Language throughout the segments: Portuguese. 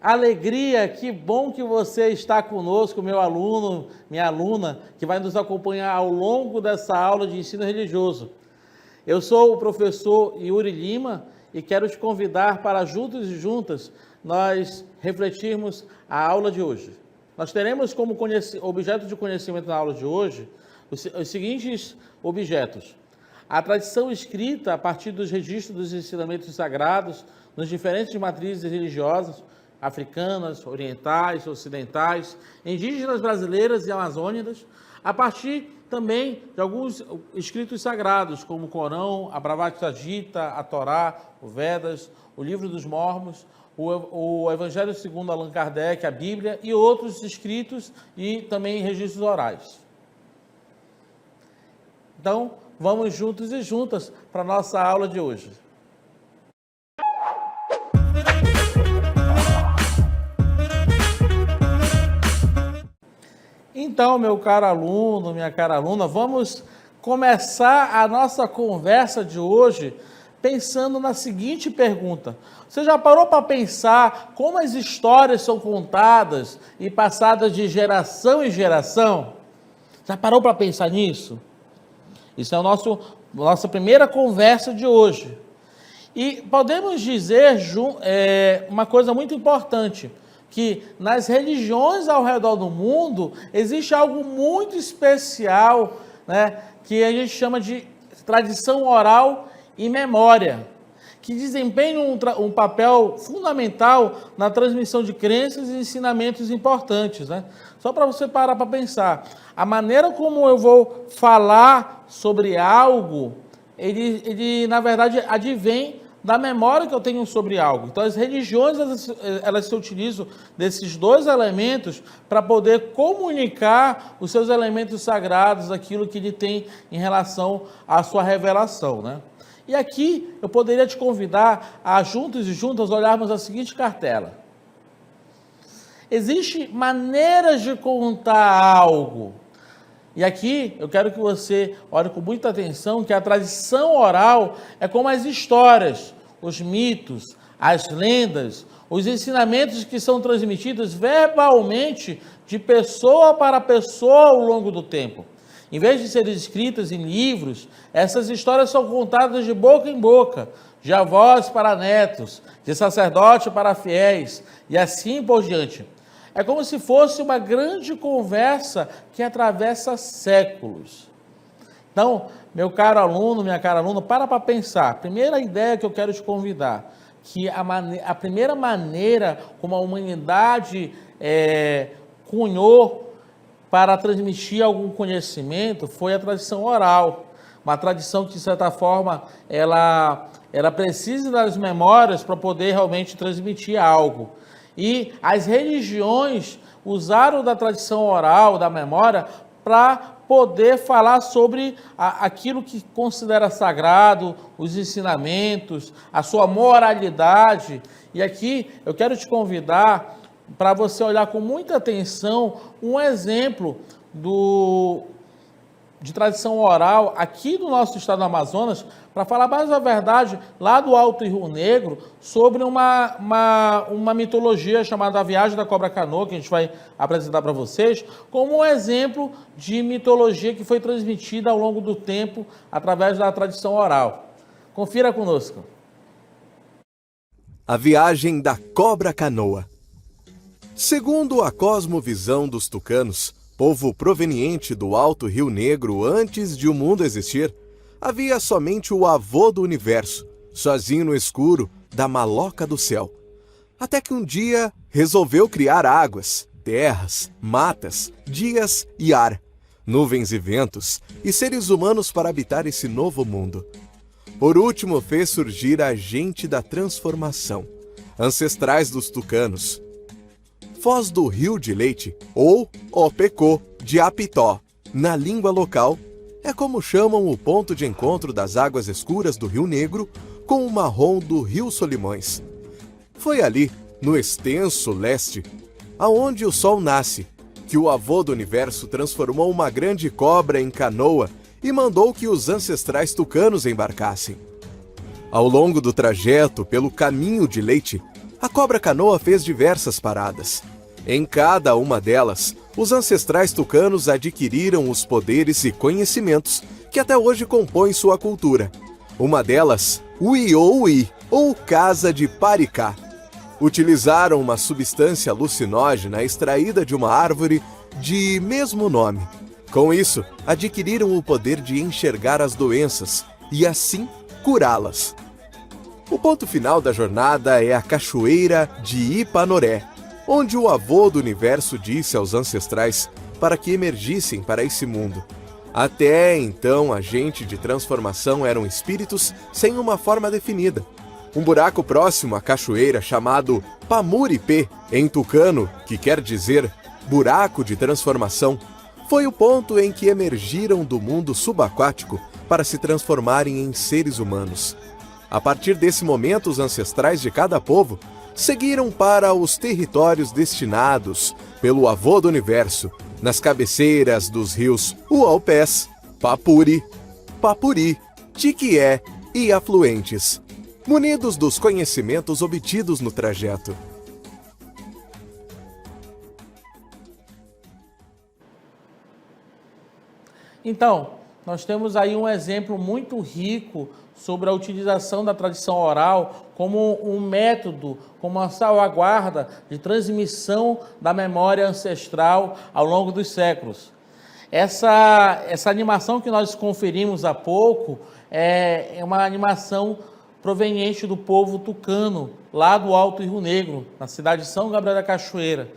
Alegria, que bom que você está conosco, meu aluno, minha aluna, que vai nos acompanhar ao longo dessa aula de ensino religioso. Eu sou o professor Yuri Lima e quero te convidar para juntos e juntas nós refletirmos a aula de hoje. Nós teremos como objeto de conhecimento na aula de hoje os seguintes objetos: a tradição escrita a partir dos registros dos ensinamentos sagrados nas diferentes matrizes religiosas, africanas, orientais, ocidentais, indígenas brasileiras e amazônicas, a partir também de alguns escritos sagrados, como o Corão, a Bhagavad Gita, a Torá, o Vedas, o Livro dos Mormons, o Evangelho segundo Allan Kardec, a Bíblia e outros escritos e também registros orais. Então, vamos juntos e juntas para a nossa aula de hoje. Então, meu caro aluno, minha cara aluna, vamos começar a nossa conversa de hoje pensando na seguinte pergunta: você já parou para pensar como as histórias são contadas e passadas de geração em geração? Já parou para pensar nisso? Isso é a nossa primeira conversa de hoje. E podemos dizer uma coisa muito importante, que nas religiões ao redor do mundo existe algo muito especial, né, que a gente chama de tradição oral e memória, que desempenham um papel fundamental na transmissão de crenças e ensinamentos importantes, né? Só para você parar para pensar, a maneira como eu vou falar sobre algo, ele na verdade advém da memória que eu tenho sobre algo. Então, as religiões, elas se utilizam desses dois elementos para poder comunicar os seus elementos sagrados, aquilo que ele tem em relação à sua revelação, né? E aqui, eu poderia te convidar a, juntos e juntas, olharmos a seguinte cartela. Existem maneiras de contar algo. E aqui, eu quero que você olhe com muita atenção que a tradição oral é como as histórias, os mitos, as lendas, os ensinamentos que são transmitidos verbalmente de pessoa para pessoa ao longo do tempo. Em vez de serem escritas em livros, essas histórias são contadas de boca em boca, de avós para netos, de sacerdote para fiéis, e assim por diante. É como se fosse uma grande conversa que atravessa séculos. Então, meu caro aluno, minha cara aluna, para pensar. Primeira ideia que eu quero te convidar, que a primeira maneira como a humanidade cunhou para transmitir algum conhecimento foi a tradição oral. Uma tradição que, de certa forma, ela precisa das memórias para poder realmente transmitir algo. E as religiões usaram da tradição oral, da memória, para poder falar sobre aquilo que considera sagrado, os ensinamentos, a sua moralidade. E aqui eu quero te convidar para você olhar com muita atenção um exemplo de tradição oral aqui do nosso estado do Amazonas, para falar mais a verdade, lá do Alto Rio Negro, sobre uma mitologia chamada A Viagem da Cobra Canoa, que a gente vai apresentar para vocês, como um exemplo de mitologia que foi transmitida ao longo do tempo através da tradição oral. Confira conosco. A Viagem da Cobra Canoa. Segundo a cosmovisão dos tucanos, povo proveniente do Alto Rio Negro antes de o mundo existir, havia somente o avô do universo, sozinho no escuro da maloca do céu. Até que um dia resolveu criar águas, terras, matas, dias e ar, nuvens e ventos, e seres humanos para habitar esse novo mundo. Por último, fez surgir a gente da transformação, ancestrais dos tucanos. Foz do Rio de Leite, ou Opecô, de Apitó, na língua local, é como chamam o ponto de encontro das águas escuras do Rio Negro com o marrom do Rio Solimões. Foi ali, no extenso leste, aonde o sol nasce, que o avô do universo transformou uma grande cobra em canoa e mandou que os ancestrais tucanos embarcassem. Ao longo do trajeto pelo caminho de leite, a cobra-canoa fez diversas paradas. Em cada uma delas, os ancestrais tucanos adquiriram os poderes e conhecimentos que até hoje compõem sua cultura. Uma delas, o Ioui, ou Casa de Paricá. Utilizaram uma substância alucinógena extraída de uma árvore de mesmo nome. Com isso, adquiriram o poder de enxergar as doenças e, assim, curá-las. O ponto final da jornada é a Cachoeira de Ipanoré, onde o avô do universo disse aos ancestrais para que emergissem para esse mundo. Até então, agentes de transformação eram espíritos sem uma forma definida. Um buraco próximo à cachoeira, chamado Pamuripê, em tucano, que quer dizer buraco de transformação, foi o ponto em que emergiram do mundo subaquático para se transformarem em seres humanos. A partir desse momento, os ancestrais de cada povo seguiram para os territórios destinados pelo avô do universo, nas cabeceiras dos rios Uaupés, Papuri, Papuri, Tiquié e afluentes, munidos dos conhecimentos obtidos no trajeto. Então, nós temos aí um exemplo muito rico sobre a utilização da tradição oral como um método, como uma salvaguarda de transmissão da memória ancestral ao longo dos séculos. Essa animação que nós conferimos há pouco é uma animação proveniente do povo tucano, lá do Alto Rio Negro, na cidade de São Gabriel da Cachoeira.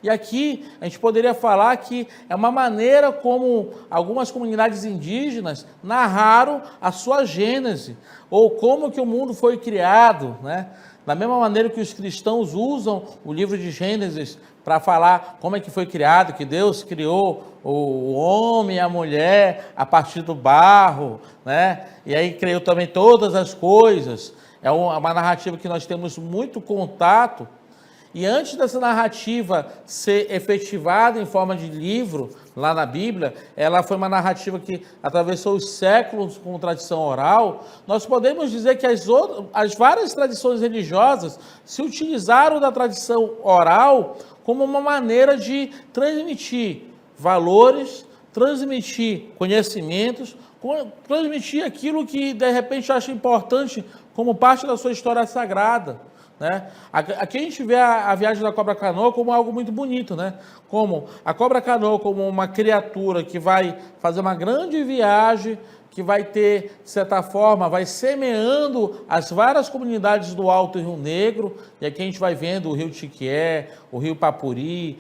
E aqui a gente poderia falar que é uma maneira como algumas comunidades indígenas narraram a sua gênese, ou como que o mundo foi criado, né? Da mesma maneira que os cristãos usam o livro de Gênesis para falar como é que foi criado, que Deus criou o homem e a mulher a partir do barro, né? E aí criou também todas as coisas. É uma narrativa que nós temos muito contato. E antes dessa narrativa ser efetivada em forma de livro, lá na Bíblia, ela foi uma narrativa que atravessou os séculos com tradição oral. Nós podemos dizer que as várias tradições religiosas se utilizaram da tradição oral como uma maneira de transmitir valores, transmitir conhecimentos, transmitir aquilo que de repente acha importante como parte da sua história sagrada, né? Aqui a gente vê a viagem da cobra-canoa como algo muito bonito, né? Como a cobra-canoa como uma criatura que vai fazer uma grande viagem, que vai ter, de certa forma, vai semeando as várias comunidades do Alto Rio Negro, e aqui a gente vai vendo o rio Tiquié, o rio Papuri,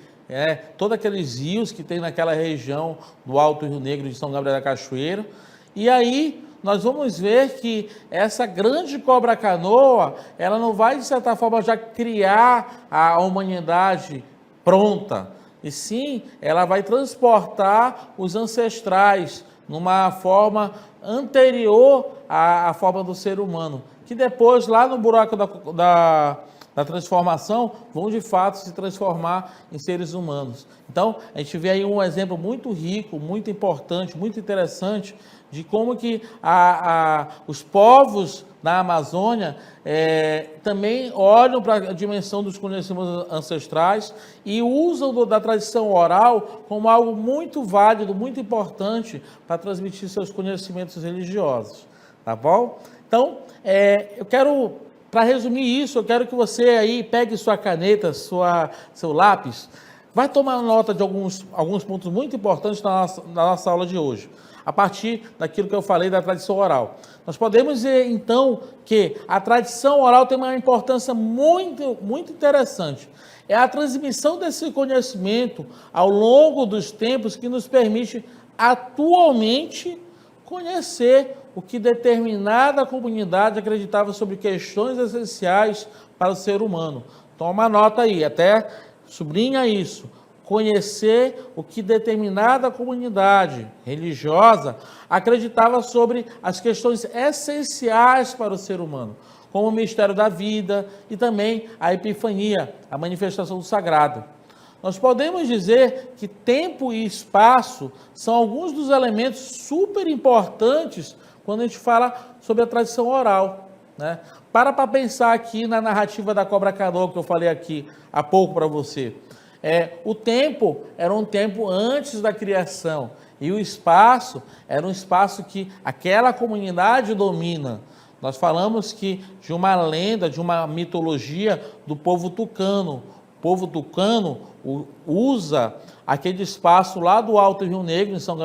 todos aqueles rios que tem naquela região do Alto Rio Negro de São Gabriel da Cachoeira, e aí nós vamos ver que essa grande cobra-canoa, ela não vai, de certa forma, já criar a humanidade pronta, e sim, ela vai transportar os ancestrais numa forma anterior à forma do ser humano, que depois, lá no buraco da transformação, vão de fato se transformar em seres humanos. Então, a gente vê aí um exemplo muito rico, muito importante, muito interessante, de como que os povos da Amazônia também olham para a dimensão dos conhecimentos ancestrais e usam da tradição oral como algo muito válido, muito importante para transmitir seus conhecimentos religiosos, tá bom? Então, eu quero, para resumir isso, eu quero que você aí pegue sua caneta, seu lápis, vai tomar nota de alguns pontos muito importantes na nossa aula de hoje, a partir daquilo que eu falei da tradição oral. Nós podemos dizer, então, que a tradição oral tem uma importância muito, muito interessante. É a transmissão desse conhecimento ao longo dos tempos que nos permite, atualmente, conhecer o que determinada comunidade acreditava sobre questões essenciais para o ser humano. Toma nota aí, até sublinha isso. Conhecer o que determinada comunidade religiosa acreditava sobre as questões essenciais para o ser humano, como o mistério da vida e também a epifania, a manifestação do sagrado. Nós podemos dizer que tempo e espaço são alguns dos elementos super importantes quando a gente fala sobre a tradição oral, né? Para pensar aqui na narrativa da cobra canoa que eu falei aqui há pouco para você. O tempo era um tempo antes da criação e o espaço era um espaço que aquela comunidade domina. Nós falamos que de uma lenda, de uma mitologia do povo tucano. O povo tucano usa aquele espaço lá do Alto Rio Negro, em São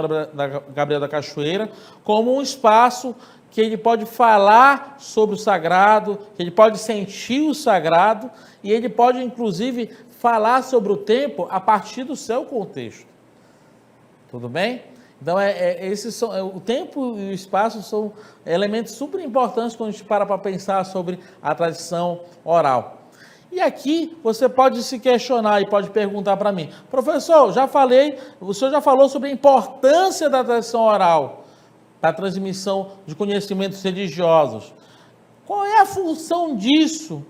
Gabriel da Cachoeira, como um espaço que ele pode falar sobre o sagrado, que ele pode sentir o sagrado e ele pode, inclusive, falar sobre o tempo a partir do seu contexto. Tudo bem? Então, o tempo e o espaço são elementos super importantes quando a gente para pensar sobre a tradição oral. E aqui você pode se questionar e pode perguntar para mim, professor, o senhor já falou sobre a importância da tradição oral, da transmissão de conhecimentos religiosos. Qual é a função disso?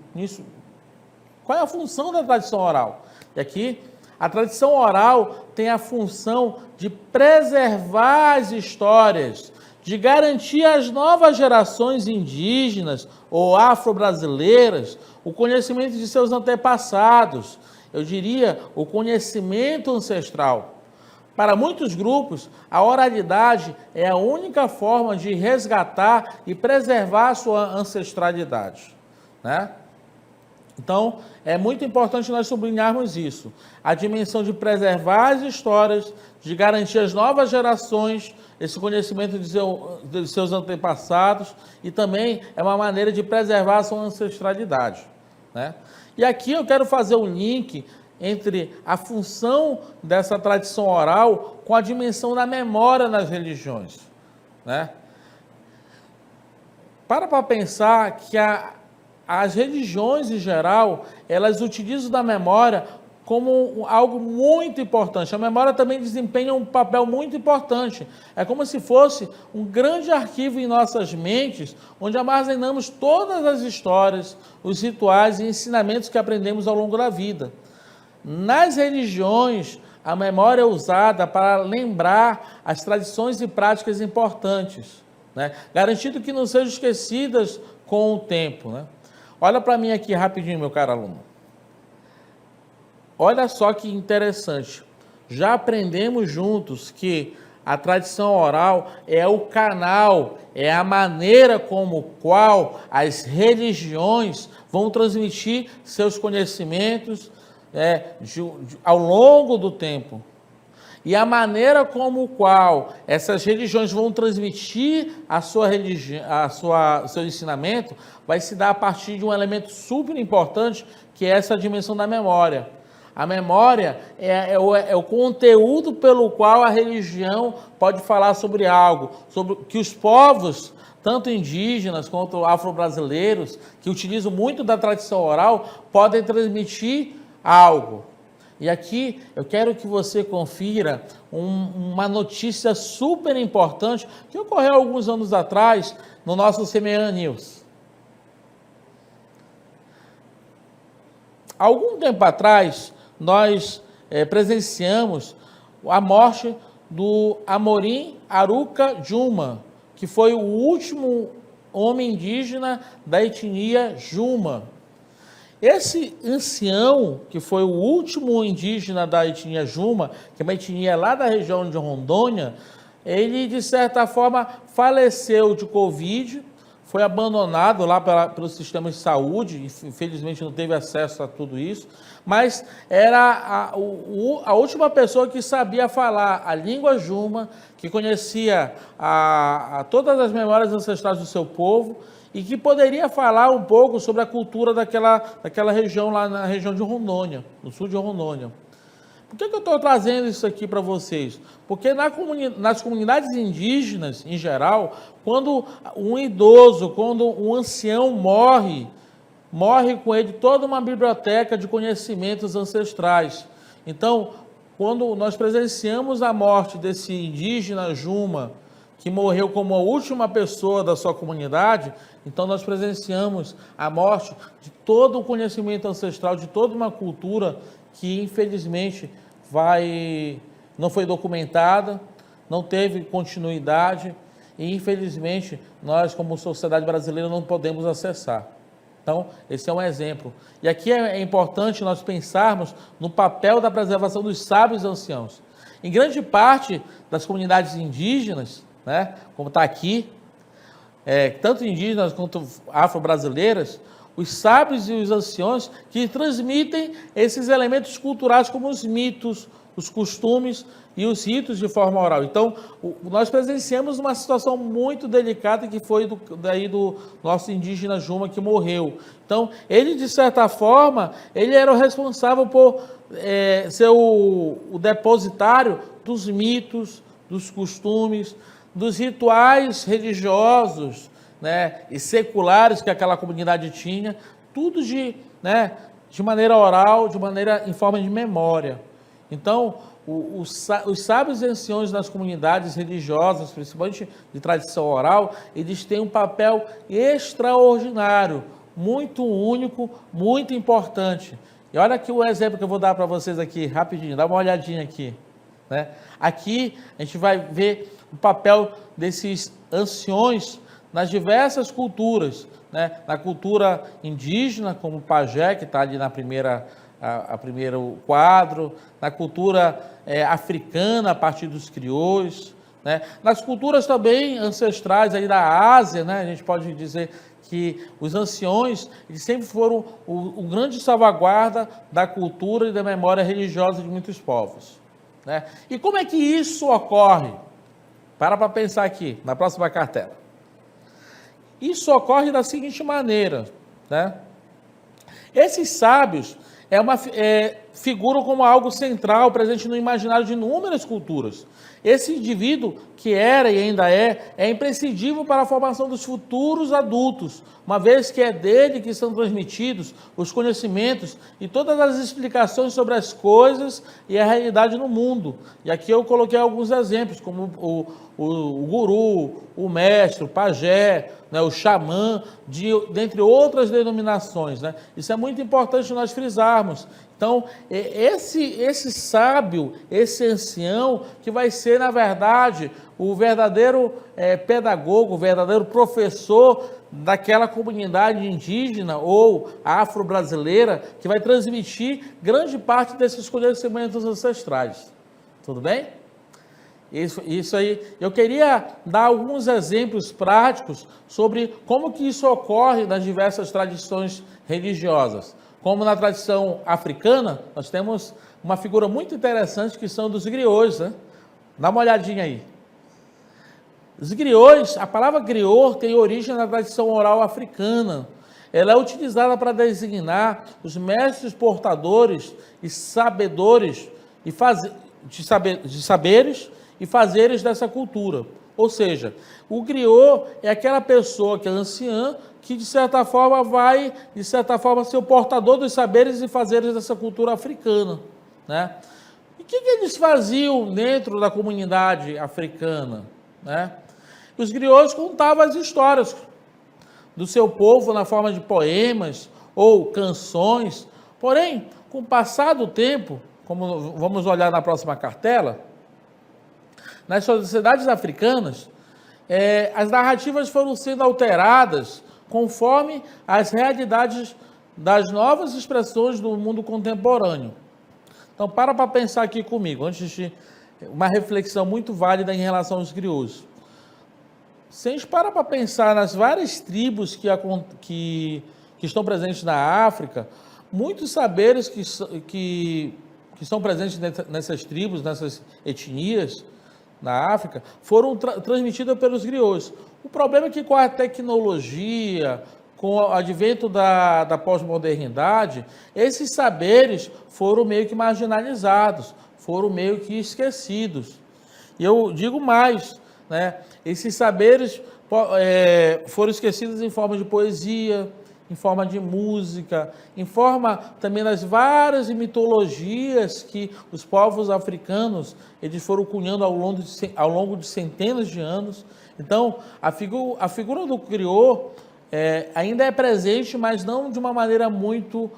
Qual é a função da tradição oral? E aqui, a tradição oral tem a função de preservar as histórias, de garantir às novas gerações indígenas ou afro-brasileiras o conhecimento de seus antepassados, eu diria, o conhecimento ancestral. Para muitos grupos, a oralidade é a única forma de resgatar e preservar a sua ancestralidade, né? Então, é muito importante nós sublinharmos isso. A dimensão de preservar as histórias, de garantir às novas gerações esse conhecimento de seus antepassados e também é uma maneira de preservar a sua ancestralidade, né? E aqui eu quero fazer um link entre a função dessa tradição oral com a dimensão da memória nas religiões, né? Para pensar que as religiões, em geral, elas utilizam da memória como algo muito importante. A memória também desempenha um papel muito importante. É como se fosse um grande arquivo em nossas mentes, onde armazenamos todas as histórias, os rituais e ensinamentos que aprendemos ao longo da vida. Nas religiões, a memória é usada para lembrar as tradições e práticas importantes, né? Garantindo que não sejam esquecidas com o tempo, né? Olha para mim aqui rapidinho, meu caro aluno. Olha só que interessante. Já aprendemos juntos que a tradição oral é o canal, é a maneira como qual as religiões vão transmitir seus conhecimentos ao longo do tempo. E a maneira como qual essas religiões vão transmitir seu ensinamento vai se dar a partir de um elemento super importante, que é essa dimensão da memória. A memória é o conteúdo pelo qual a religião pode falar sobre algo, sobre que os povos, tanto indígenas quanto afro-brasileiros, que utilizam muito da tradição oral, podem transmitir algo. E aqui eu quero que você confira uma notícia super importante que ocorreu alguns anos atrás no nosso CMEA News. Algum tempo atrás, nós presenciamos a morte do Amorim Aruca Juma, que foi o último homem indígena da etnia Juma. Esse ancião, que foi o último indígena da etnia Juma, que é uma etnia lá da região de Rondônia, ele, de certa forma, faleceu de Covid, foi abandonado lá pelo sistema de saúde, infelizmente não teve acesso a tudo isso, mas era a última pessoa que sabia falar a língua Juma, que conhecia todas as memórias ancestrais do seu povo, e que poderia falar um pouco sobre a cultura daquela região lá na região de Rondônia, no sul de Rondônia. Por que eu estou trazendo isso aqui para vocês? Porque nas comunidades indígenas, em geral, quando um idoso, quando um ancião morre com ele toda uma biblioteca de conhecimentos ancestrais. Então, quando nós presenciamos a morte desse indígena Juma, que morreu como a última pessoa da sua comunidade, então nós presenciamos a morte de todo o conhecimento ancestral, de toda uma cultura que infelizmente não foi documentada, não teve continuidade e infelizmente nós como sociedade brasileira não podemos acessar. Então, esse é um exemplo. E aqui é importante nós pensarmos no papel da preservação dos sábios anciãos. Em grande parte das comunidades indígenas, né, como está aqui, tanto indígenas quanto afro-brasileiras, os sábios e os anciões que transmitem esses elementos culturais como os mitos, os costumes e os ritos de forma oral. Então, nós presenciamos uma situação muito delicada que foi do nosso indígena Juma que morreu. Então, ele de certa forma, ele era o responsável por ser o depositário dos mitos, dos costumes, dos rituais religiosos, né, e seculares que aquela comunidade tinha, tudo de maneira oral, em forma de memória. Então, os sábios e anciões das comunidades religiosas, principalmente de tradição oral, eles têm um papel extraordinário, muito único, muito importante. E olha aqui o exemplo que eu vou dar para vocês aqui, rapidinho, dá uma olhadinha aqui. Né? Aqui a gente vai ver o papel desses anciões nas diversas culturas, né? Na cultura indígena, como o pajé, que está ali na primeiro quadro, na cultura africana, a partir dos crioulos, né? Nas culturas também ancestrais aí da Ásia, né? A gente pode dizer que os anciões eles sempre foram o grande salvaguarda da cultura e da memória religiosa de muitos povos. Né? E como é que isso ocorre? Para pensar aqui, na próxima cartela. Isso ocorre da seguinte maneira, né? Esses sábios figuram como algo central, presente no imaginário de inúmeras culturas. Esse indivíduo, que era e ainda é imprescindível para a formação dos futuros adultos, uma vez que é dele que são transmitidos os conhecimentos e todas as explicações sobre as coisas e a realidade no mundo. E aqui eu coloquei alguns exemplos, como o guru, o mestre, o pajé, né, o xamã, dentre outras denominações. Né? Isso é muito importante nós frisarmos. Então, esse sábio, esse ancião, que vai ser, na verdade, o verdadeiro pedagogo, o verdadeiro professor daquela comunidade indígena ou afro-brasileira, que vai transmitir grande parte desses conhecimentos ancestrais. Tudo bem? Isso aí. Eu queria dar alguns exemplos práticos sobre como que isso ocorre nas diversas tradições religiosas. Como na tradição africana, nós temos uma figura muito interessante que são dos griots, né? Dá uma olhadinha aí. Os griots, a palavra griot tem origem na tradição oral africana. Ela é utilizada para designar os mestres portadores e sabedores de saberes e fazeres dessa cultura. Ou seja, o griot é aquela pessoa que é anciã, que de certa forma vai, ser o portador dos saberes e fazeres dessa cultura africana. Né? E o que eles faziam dentro da comunidade africana? Né? Os griots contavam as histórias do seu povo na forma de poemas ou canções. Porém, com o passar do tempo, como vamos olhar na próxima cartela, nas sociedades africanas, as narrativas foram sendo alteradas conforme as realidades das novas expressões do mundo contemporâneo. Então, para pensar aqui comigo, antes de uma reflexão muito válida em relação aos griots. Se a gente para pensar nas várias tribos que estão presentes na África, muitos saberes que estão presentes nessas tribos, nessas etnias na África, foram transmitidos pelos griots. O problema é que com a tecnologia, com o advento da pós-modernidade, esses saberes foram meio que marginalizados, foram meio que esquecidos. E eu digo mais, né? Esses saberes foram esquecidos em forma de poesia, em forma de música, em forma também das várias mitologias que os povos africanos eles foram cunhando ao longo de centenas de anos. Então, a figura do griot ainda é presente, mas não de uma maneira muito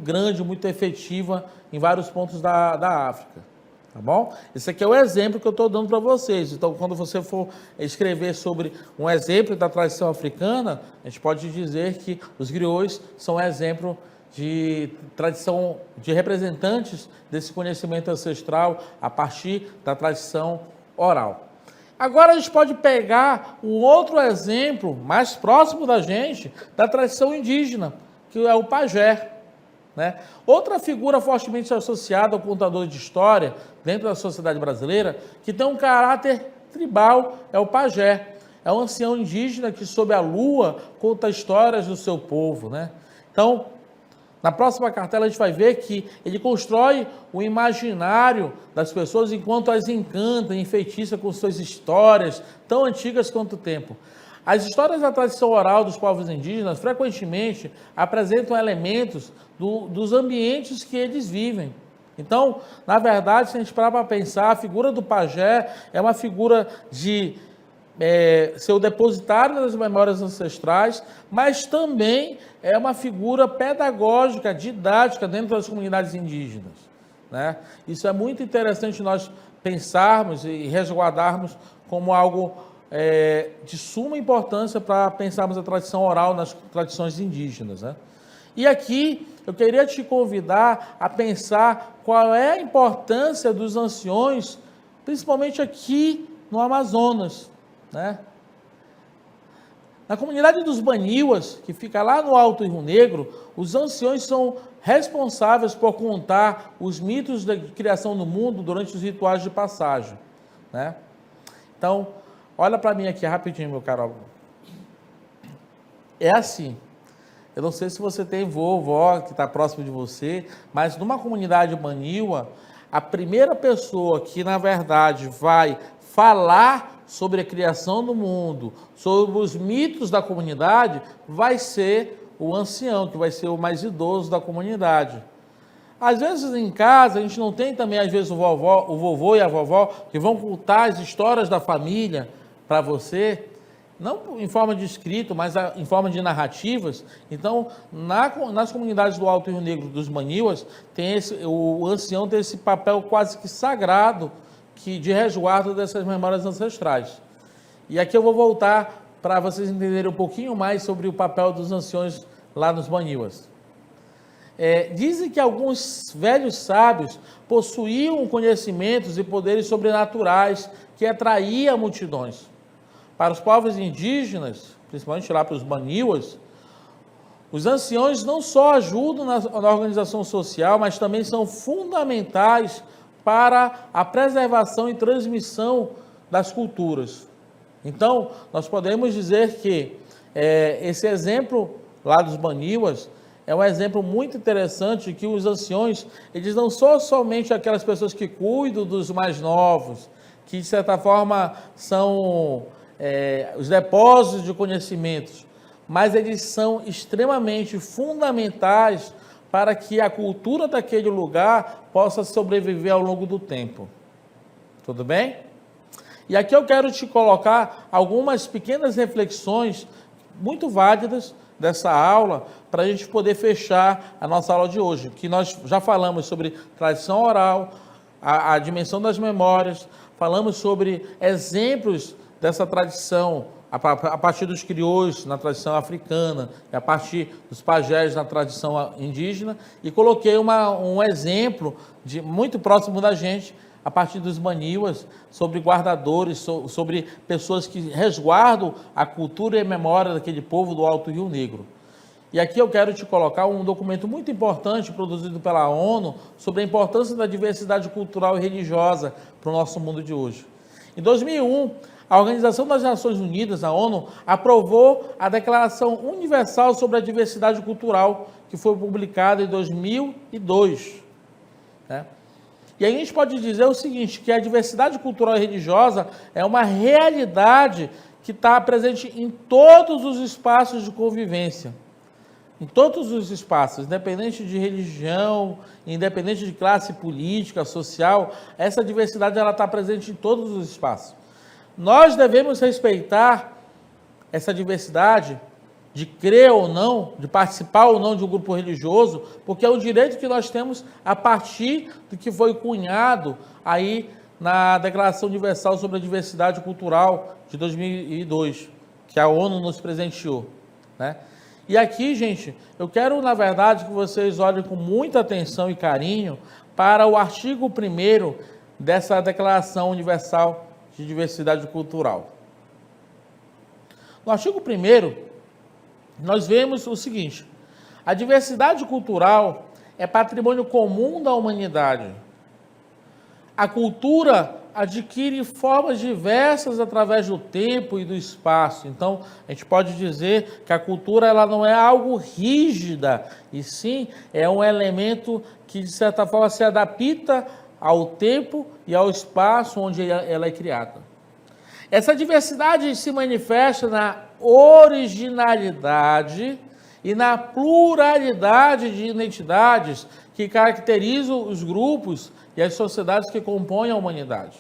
grande, muito efetiva em vários pontos da África. Tá bom? Esse aqui é o exemplo que eu estou dando para vocês. Então, quando você for escrever sobre um exemplo da tradição africana, a gente pode dizer que os griots são exemplo de tradição, de representantes desse conhecimento ancestral a partir da tradição oral. Agora a gente pode pegar um outro exemplo mais próximo da gente, da tradição indígena, que é o pajé. Né? Outra figura fortemente associada ao contador de história dentro da sociedade brasileira, que tem um caráter tribal, é o pajé. É um ancião indígena que, sob a lua, conta histórias do seu povo. Né? Então, na próxima cartela a gente vai ver que ele constrói o imaginário das pessoas enquanto as encanta, enfeitiça com suas histórias, tão antigas quanto o tempo. As histórias da tradição oral dos povos indígenas frequentemente apresentam elementos dos ambientes que eles vivem. Então, na verdade, se a gente parar para pensar, a figura do pajé é uma figura de ser o depositário das memórias ancestrais, mas também é uma figura pedagógica, didática dentro das comunidades indígenas. Né? Isso é muito interessante nós pensarmos e resguardarmos como algo de suma importância para pensarmos a tradição oral nas tradições indígenas. Né? E aqui eu queria te convidar a pensar qual é a importância dos anciões, principalmente aqui no Amazonas. Né? Na comunidade dos Baniuas, que fica lá no Alto Rio Negro, os anciões são responsáveis por contar os mitos da criação do mundo durante os rituais de passagem. Né? Então, olha para mim aqui rapidinho, meu caro. É assim, eu não sei se você tem vovó que está próximo de você, mas numa comunidade baniua, a primeira pessoa que, na verdade, vai falar sobre a criação do mundo, sobre os mitos da comunidade, vai ser o ancião, que vai ser o mais idoso da comunidade. Às vezes em casa a gente não tem também, às vezes, o vovô e a vovó que vão contar as histórias da família para você, não em forma de escrito, mas em forma de narrativas. Então, nas comunidades do Alto Rio Negro dos Baniuas, o ancião tem esse papel quase que sagrado de resguardo dessas memórias ancestrais. E aqui eu vou voltar para vocês entenderem um pouquinho mais sobre o papel dos anciões lá nos Baniuas. Dizem que alguns velhos sábios possuíam conhecimentos e poderes sobrenaturais que atraíam multidões. Para os povos indígenas, principalmente lá para os Baniuas, os anciões não só ajudam na organização social, mas também são fundamentais para a preservação e transmissão das culturas. Então, nós podemos dizer que esse exemplo lá dos Baniuas é um exemplo muito interessante que os anciões, eles não são somente aquelas pessoas que cuidam dos mais novos, que de certa forma são os depósitos de conhecimentos, mas eles são extremamente fundamentais para que a cultura daquele lugar possa sobreviver ao longo do tempo. Tudo bem? E aqui eu quero te colocar algumas pequenas reflexões muito válidas dessa aula, para a gente poder fechar a nossa aula de hoje, que nós já falamos sobre tradição oral, a dimensão das memórias, falamos sobre exemplos dessa tradição, a partir dos griots na tradição africana, e a partir dos pajés na tradição indígena, e coloquei um exemplo muito próximo da gente, a partir dos Baniuas, sobre guardadores, sobre pessoas que resguardam a cultura e a memória daquele povo do Alto Rio Negro. E aqui eu quero te colocar um documento muito importante, produzido pela ONU, sobre a importância da diversidade cultural e religiosa para o nosso mundo de hoje. Em 2001, a Organização das Nações Unidas, a ONU, aprovou a Declaração Universal sobre a Diversidade Cultural, que foi publicada em 2002. Né? E aí a gente pode dizer o seguinte, que a diversidade cultural e religiosa é uma realidade que está presente em todos os espaços de convivência. em todos os espaços, independente de religião, independente de classe política, social, essa diversidade ela está presente em todos os espaços. Nós devemos respeitar essa diversidade de crer ou não, de participar ou não de um grupo religioso, porque é o direito que nós temos a partir do que foi cunhado aí na Declaração Universal sobre a Diversidade Cultural de 2002, que a ONU nos presenteou, né? E aqui, gente, eu quero, na verdade, que vocês olhem com muita atenção e carinho para o artigo 1º dessa Declaração Universal de Diversidade Cultural. No artigo 1º, nós vemos o seguinte: a diversidade cultural é patrimônio comum da humanidade. A cultura adquire formas diversas através do tempo e do espaço. Então, a gente pode dizer que a cultura ela não é algo rígida, e sim é um elemento que, de certa forma, se adapta ao tempo e ao espaço onde ela é criada. Essa diversidade se manifesta na originalidade e na pluralidade de identidades que caracterizam os grupos e as sociedades que compõem a humanidade.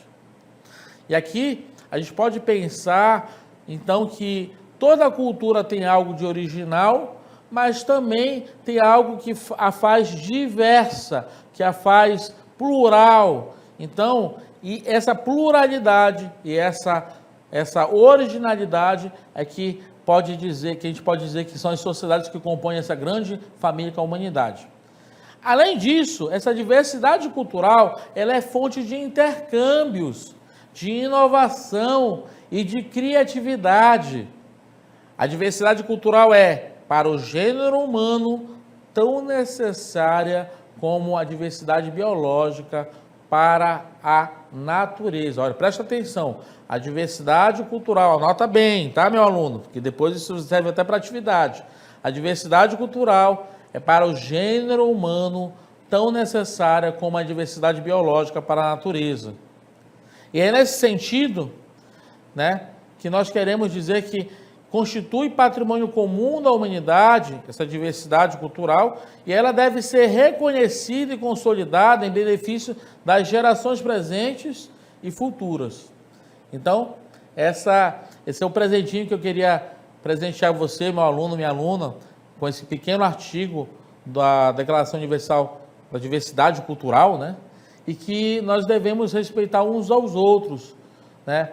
E aqui a gente pode pensar, então, que toda cultura tem algo de original, mas também tem algo que a faz diversa, que a faz plural. Então, e essa pluralidade e essa originalidade é que a gente pode dizer que são as sociedades que compõem essa grande família que é a humanidade. Além disso, essa diversidade cultural, ela é fonte de intercâmbios, de inovação e de criatividade. A diversidade cultural é, para o gênero humano, tão necessária como a diversidade biológica para a natureza. Olha, presta atenção, a diversidade cultural, anota bem, tá, meu aluno? Porque depois isso serve até para atividade. A diversidade cultural é para o gênero humano tão necessária como a diversidade biológica para a natureza. E é nesse sentido, né, que nós queremos dizer que constitui patrimônio comum da humanidade, essa diversidade cultural, e ela deve ser reconhecida e consolidada em benefício das gerações presentes e futuras. Então, esse é o presentinho que eu queria presentear você, meu aluno, minha aluna, com esse pequeno artigo da Declaração Universal da Diversidade Cultural, né? E que nós devemos respeitar uns aos outros, né?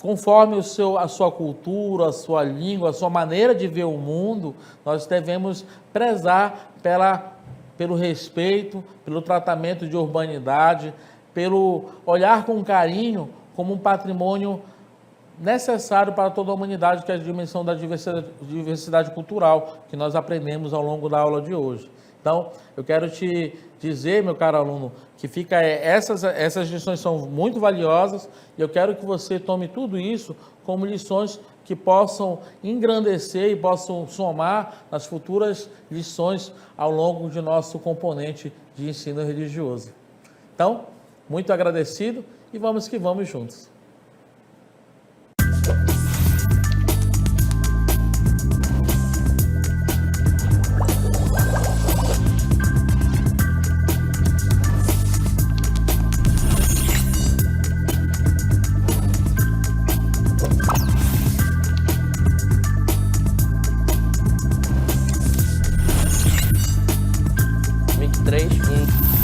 Conforme a sua cultura, a sua língua, a sua maneira de ver o mundo, nós devemos prezar pelo respeito, pelo tratamento de urbanidade, pelo olhar com carinho como um patrimônio necessário para toda a humanidade, que é a dimensão da diversidade cultural, que nós aprendemos ao longo da aula de hoje. Então, eu quero te dizer, meu caro aluno, que essas lições são muito valiosas, e eu quero que você tome tudo isso como lições que possam engrandecer e possam somar nas futuras lições ao longo de nosso componente de ensino religioso. Então, muito agradecido, e vamos que vamos juntos. Três, um.